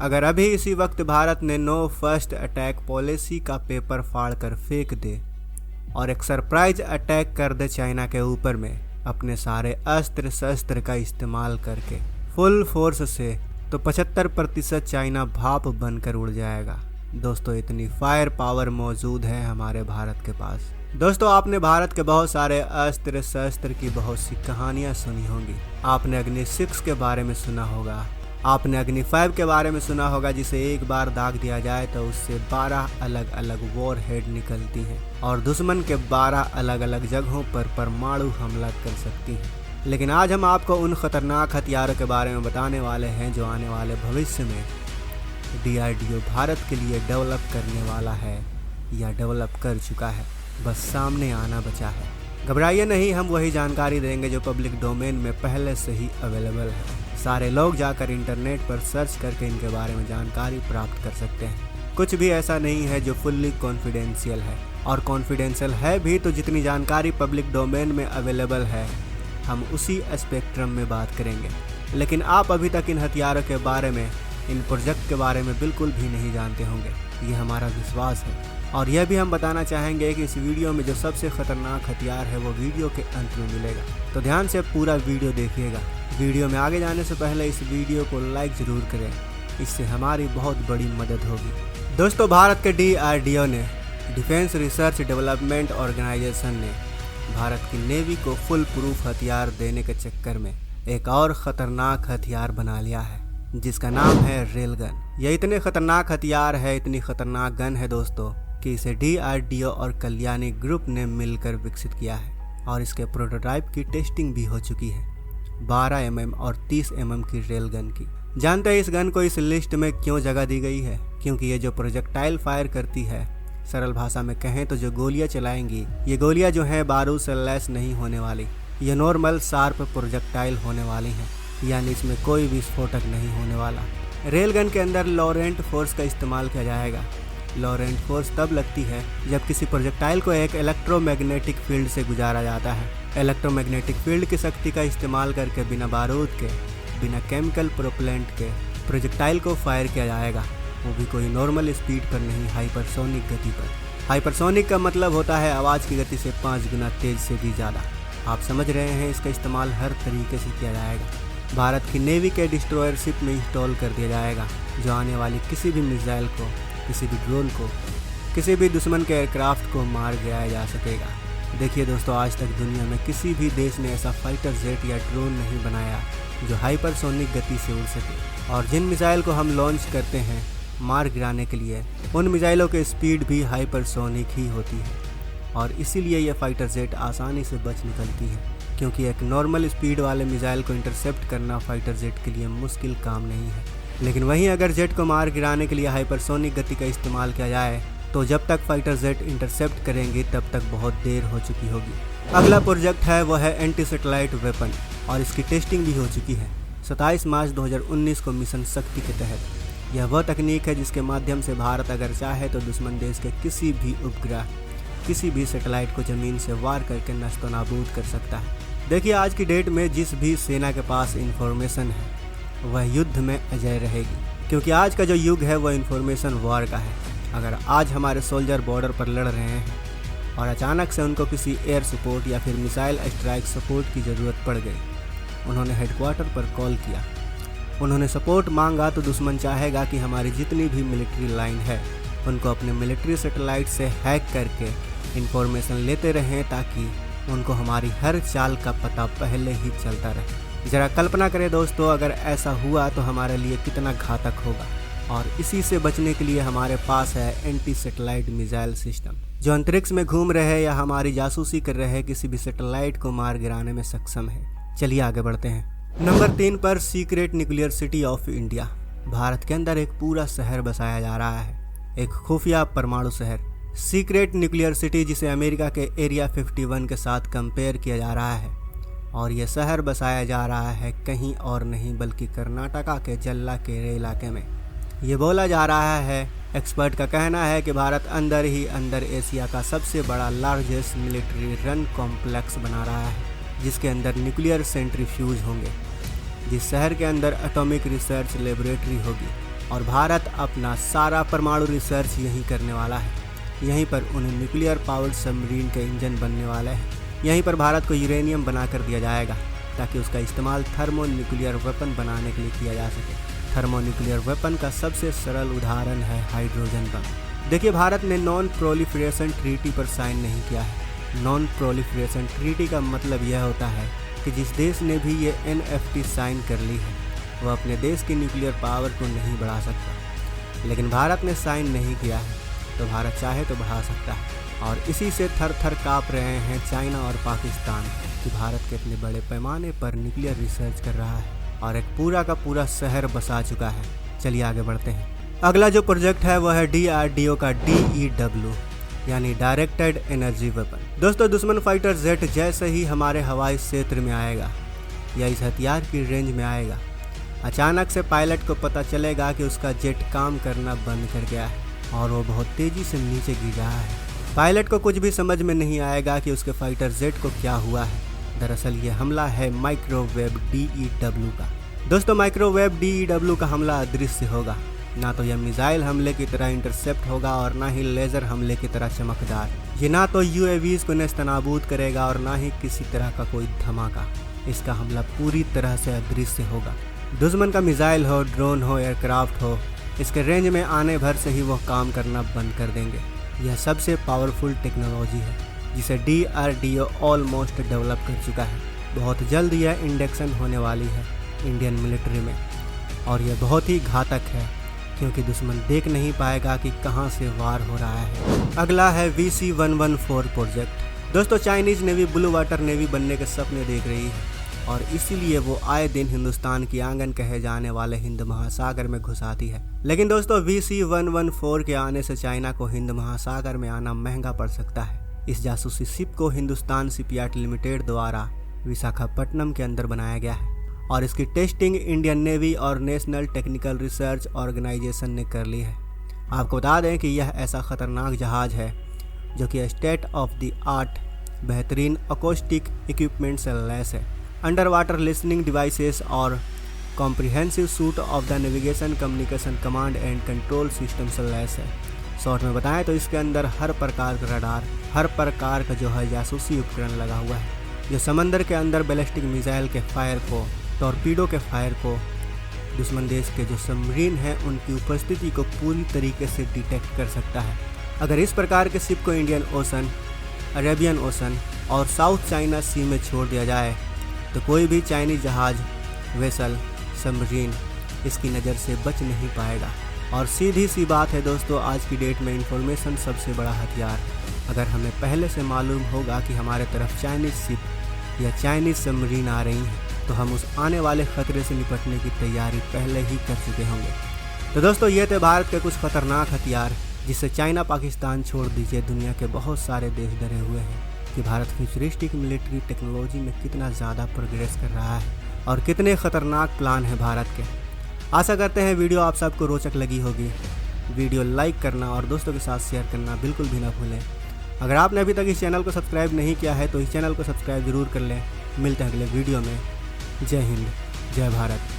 अगर अभी इसी वक्त भारत ने नो फर्स्ट अटैक पॉलिसी का पेपर फाड़ कर फेंक दे और एक सरप्राइज अटैक कर दे चाइना के ऊपर में अपने सारे अस्त्र शस्त्र का इस्तेमाल करके फुल फोर्स से, तो 75% चाइना भाप बनकर उड़ जाएगा। दोस्तों, इतनी फायर पावर मौजूद है हमारे भारत के पास। दोस्तों, आपने भारत के बहुत सारे अस्त्र शस्त्र की बहुत सी कहानियां सुनी होंगी। आपने अग्नि 6 के बारे में सुना होगा, आपने अग्नि 5 के बारे में सुना होगा, जिसे एक बार दाग दिया जाए तो उससे 12 अलग अलग वॉर हेड निकलती हैं और दुश्मन के 12 अलग अलग जगहों पर परमाणु हमला कर सकती हैं। लेकिन आज हम आपको उन खतरनाक हथियारों के बारे में बताने वाले हैं जो आने वाले भविष्य में DRDO भारत के लिए डेवलप करने वाला है या डेवलप कर चुका है, बस सामने आना बचा है। घबराइए नहीं, हम वही जानकारी देंगे जो पब्लिक डोमेन में पहले से ही अवेलेबल है। सारे लोग जाकर इंटरनेट पर सर्च करके इनके बारे में जानकारी प्राप्त कर सकते हैं। कुछ भी ऐसा नहीं है जो फुल्ली कॉन्फिडेंशियल है, और कॉन्फिडेंशियल है भी तो जितनी जानकारी पब्लिक डोमेन में अवेलेबल है हम उसी स्पेक्ट्रम में बात करेंगे। लेकिन आप अभी तक इन हथियारों के बारे में, इन प्रोजेक्ट के बारे में बिल्कुल भी नहीं जानते होंगे, ये हमारा विश्वास है। और यह भी हम बताना चाहेंगे कि इस वीडियो में जो सबसे खतरनाक हथियार है वो वीडियो के अंत में मिलेगा, तो ध्यान से पूरा वीडियो देखिएगा। वीडियो में आगे जाने से पहले इस वीडियो को लाइक ज़रूर करें, इससे हमारी बहुत बड़ी मदद होगी। दोस्तों, भारत के DRDO ने, डिफेंस रिसर्च डेवलपमेंट ऑर्गेनाइजेशन ने भारत की नेवी को फुल प्रूफ हथियार देने के चक्कर में एक और ख़तरनाक हथियार बना लिया है, जिसका नाम है रेल गन। यह इतने खतरनाक हथियार है, इतनी खतरनाक गन है दोस्तों, कि इसे DRDO और कल्याणी ग्रुप ने मिलकर विकसित किया है और इसके प्रोटोटाइप की टेस्टिंग भी हो चुकी है 12 mm और 30 mm की रेल गन की। जानते हैं इस गन को इस लिस्ट में क्यों जगह दी गई है? क्योंकि ये जो प्रोजेक्टाइल फायर करती है, सरल भाषा में कहें तो जो गोलियां चलाएंगी, ये गोलियां जो हैं बारूद से लैस नहीं होने वाली, ये नॉर्मल शार्प प्रोजेक्टाइल होने वाली हैं, यानी इसमें कोई विस्फोटक नहीं होने वाला। रेल गन के अंदर लॉरेंट फोर्स का इस्तेमाल किया जाएगा। लॉरेंट फोर्स तब लगती है जब किसी प्रोजेक्टाइल को एक इलेक्ट्रोमैग्नेटिक फील्ड से गुजारा जाता है। इलेक्ट्रोमैग्नेटिक फील्ड की शक्ति का इस्तेमाल करके बिना बारूद के, बिना केमिकल प्रोपेलेंट के प्रोजेक्टाइल को फायर किया जाएगा, वो भी कोई नॉर्मल स्पीड पर नहीं, हाइपरसोनिक गति पर। हाइपरसोनिक का मतलब होता है आवाज़ की गति से 5 गुना तेज़ से भी ज़्यादा। आप समझ रहे हैं, इसका इस्तेमाल हर तरीके से किया जाएगा। भारत की नेवी के डिस्ट्रॉयर शिप में इंस्टॉल कर दिया जाएगा, जो आने वाली किसी भी मिसाइल को, किसी भी ड्रोन को, किसी भी दुश्मन के एयरक्राफ्ट को मार गिराया जा सकेगा। देखिए दोस्तों, आज तक दुनिया में किसी भी देश ने ऐसा फाइटर जेट या ड्रोन नहीं बनाया जो हाइपरसोनिक गति से उड़ सके। और जिन मिसाइल को हम लॉन्च करते हैं मार गिराने के लिए, उन मिसाइलों की स्पीड भी हाइपरसोनिक ही होती है, और इसीलिए यह फाइटर जेट आसानी से बच निकलती है, क्योंकि एक नॉर्मल स्पीड वाले मिसाइल को इंटरसेप्ट करना फाइटर जेट के लिए मुश्किल काम नहीं है। लेकिन वहीं अगर जेट को मार गिराने के लिए हाइपरसोनिक गति का इस्तेमाल किया जाए तो जब तक फाइटर जेट इंटरसेप्ट करेंगे तब तक बहुत देर हो चुकी होगी। अगला प्रोजेक्ट है वो है एंटी सैटेलाइट वेपन, और इसकी टेस्टिंग भी हो चुकी है 27 मार्च 2019 को मिशन शक्ति के तहत। यह वह तकनीक है जिसके माध्यम से भारत अगर चाहे तो दुश्मन देश के किसी भी उपग्रह, किसी भी सैटेलाइट को ज़मीन से वार करके नष्ट नाबूद कर सकता है। देखिए, आज की डेट में जिस भी सेना के पास इंफॉर्मेशन है वह युद्ध में अजय रहेगी, क्योंकि आज का जो युग है वह इंफॉर्मेशन वॉर का है। अगर आज हमारे सोल्जर बॉर्डर पर लड़ रहे हैं और अचानक से उनको किसी एयर सपोर्ट या फिर मिसाइल स्ट्राइक सपोर्ट की ज़रूरत पड़ गई, उन्होंने हेडक्वार्टर पर कॉल किया, उन्होंने सपोर्ट मांगा, तो दुश्मन चाहेगा कि हमारी जितनी भी मिलिट्री लाइन है उनको अपने मिलिट्री सैटेलाइट से हैक करके इंफॉर्मेशन लेते रहें, ताकि उनको हमारी हर चाल का पता पहले ही चलता रहे। ज़रा कल्पना करें दोस्तों, अगर ऐसा हुआ तो हमारे लिए कितना घातक होगा। और इसी से बचने के लिए हमारे पास है एंटी सैटेलाइट मिसाइल सिस्टम, जो अंतरिक्ष में घूम रहे या हमारी जासूसी कर रहे किसी भी सैटेलाइट को मार गिराने में सक्षम है। चलिए आगे बढ़ते हैं। नंबर 3 पर secret nuclear city of India. Bharat के अंदर एक पूरा शहर बसाया जा रहा है, एक खुफिया परमाणु शहर, सीक्रेट न्यूक्लियर सिटी, जिसे अमेरिका के एरिया 51 के साथ कंपेयर किया जा रहा है। और यह शहर बसाया जा रहा है कहीं और नहीं बल्कि कर्नाटका के जल्ला केरे इलाके में। ये बोला जा रहा है, एक्सपर्ट का कहना है कि भारत अंदर ही अंदर एशिया का सबसे बड़ा लार्जेस्ट मिलिट्री रन कॉम्प्लेक्स बना रहा है, जिसके अंदर न्यूक्लियर सेंट्रीफ्यूज होंगे, जिस शहर के अंदर एटॉमिक रिसर्च लेबोरेटरी होगी, और भारत अपना सारा परमाणु रिसर्च यहीं करने वाला है। यहीं पर उन्हें न्यूक्लियर पावर्ड सबमरीन के इंजन बनने वाले हैं। यहीं पर भारत को यूरेनियम बना कर दिया जाएगा ताकि उसका इस्तेमाल थर्मो न्यूक्लियर वेपन बनाने के लिए किया जा सके। थर्मो न्यूक्लियर वेपन का सबसे सरल उदाहरण है हाइड्रोजन बम। देखिए, भारत ने नॉन प्रोलिफरेशन ट्रीटी पर साइन नहीं किया है। नॉन प्रोलिफरेशन ट्रीटी का मतलब यह होता है कि जिस देश ने भी ये NFT साइन कर ली है वह अपने देश की न्यूक्लियर पावर को नहीं बढ़ा सकता। लेकिन भारत ने साइन नहीं किया है तो भारत चाहे तो बढ़ा सकता है। और इसी से थर थर काँप रहे हैं चाइना और पाकिस्तान कि भारत के इतने बड़े पैमाने पर न्यूक्लियर रिसर्च कर रहा है और एक पूरा का पूरा शहर बसा चुका है। चलिए आगे बढ़ते हैं। अगला जो प्रोजेक्ट है वह है DRDO का DEW यानी डायरेक्टेड एनर्जी वेपन। दोस्तों, दुश्मन फाइटर जेट जैसे ही हमारे हवाई क्षेत्र में आएगा या इस हथियार की रेंज में आएगा, अचानक से पायलट को पता चलेगा कि उसका जेट काम करना बंद कर गया है और वो बहुत तेज़ी से नीचे गिर रहा है। पायलट को कुछ भी समझ में नहीं आएगा कि उसके फाइटर जेट को क्या हुआ है। दरअसल ये हमला है माइक्रोवेव DEW का। दोस्तों, माइक्रोवेव DEW का हमला अदृश्य होगा। ना तो यह मिसाइल हमले की तरह इंटरसेप्ट होगा और ना ही लेज़र हमले की तरह चमकदार। ये ना तो UAVs को नेस्तनाबूद करेगा और ना ही किसी तरह का कोई धमाका। इसका हमला पूरी तरह से अदृश्य होगा। दुश्मन का मिसाइल हो, ड्रोन हो, एयरक्राफ्ट हो, इसके रेंज में आने भर से ही वो काम करना बंद कर देंगे। यह सबसे पावरफुल टेक्नोलॉजी है जिसे DRDO ऑलमोस्ट डेवलप कर चुका है। बहुत जल्द यह इंडक्शन होने वाली है इंडियन मिलिट्री में और यह बहुत ही घातक है क्योंकि दुश्मन देख नहीं पाएगा कि कहां से वार हो रहा है। अगला है VC-114 प्रोजेक्ट। दोस्तों, Chinese navy blue water navy बनने के सपने देख रही है और इसीलिए वो आए दिन हिंदुस्तान की आंगन कहे जाने वाले हिंद महासागर में घुस आती है। लेकिन दोस्तों, VC-114 के आने से चाइना को हिंद महासागर में आना महंगा पड़ सकता है। इस जासूसी शिप को हिंदुस्तान शिपयार्ड लिमिटेड द्वारा विशाखापट्टनम के अंदर बनाया गया है और इसकी टेस्टिंग इंडियन नेवी और नेशनल टेक्निकल रिसर्च ऑर्गेनाइजेशन ने कर ली है। आपको बता दें कि यह ऐसा खतरनाक जहाज है जो कि स्टेट ऑफ द आर्ट बेहतरीन अकोस्टिक इक्विपमेंट से लैस है। अंडर वाटर लिसनिंग डिवाइसेस और comprehensive suit of the navigation communication command and control system से लैस है। शॉर्ट में बताएं तो इसके अंदर हर प्रकार का रडार, हर प्रकार का जो है जासूसी उपकरण लगा हुआ है जो समंदर के अंदर बैलिस्टिक मिसाइल के फायर को, टॉर्पीडो के फायर को, दुश्मन देश के जो सबमरीन हैं उनकी उपस्थिति को पूरी तरीके से डिटेक्ट कर सकता है। अगर इस प्रकार के शिप को इंडियन ओशन, अरेबियन ओशन और साउथ चाइना सी में छोड़ दिया जाए तो कोई भी चाइनीज जहाज, वेसल, सबमरीन इसकी नज़र से बच नहीं पाएगा। और सीधी सी बात है दोस्तों, आज की डेट में इंफॉर्मेशन सबसे बड़ा हथियार। अगर हमें पहले से मालूम होगा कि हमारे तरफ चाइनीज शिप या चाइनीज सबमरीन आ रही हैं तो हम उस आने वाले खतरे से निपटने की तैयारी पहले ही कर चुके होंगे। तो दोस्तों, ये थे भारत के कुछ खतरनाक हथियार जिससे चाइना, पाकिस्तान छोड़ दीजिए दुनिया के बहुत सारे देश डरे हुए हैं कि भारत फ्यूचरिस्टिक मिलिट्री टेक्नोलॉजी में कितना ज़्यादा प्रोग्रेस कर रहा है और कितने खतरनाक प्लान हैं भारत के। आशा करते हैं वीडियो आप सबको रोचक लगी होगी। वीडियो लाइक करना और दोस्तों के साथ शेयर करना बिल्कुल भी ना भूलें। अगर आपने अभी तक इस चैनल को सब्सक्राइब नहीं किया है तो इस चैनल को सब्सक्राइब जरूर कर लें। मिलते हैं अगले वीडियो में। जय हिंद, जय भारत।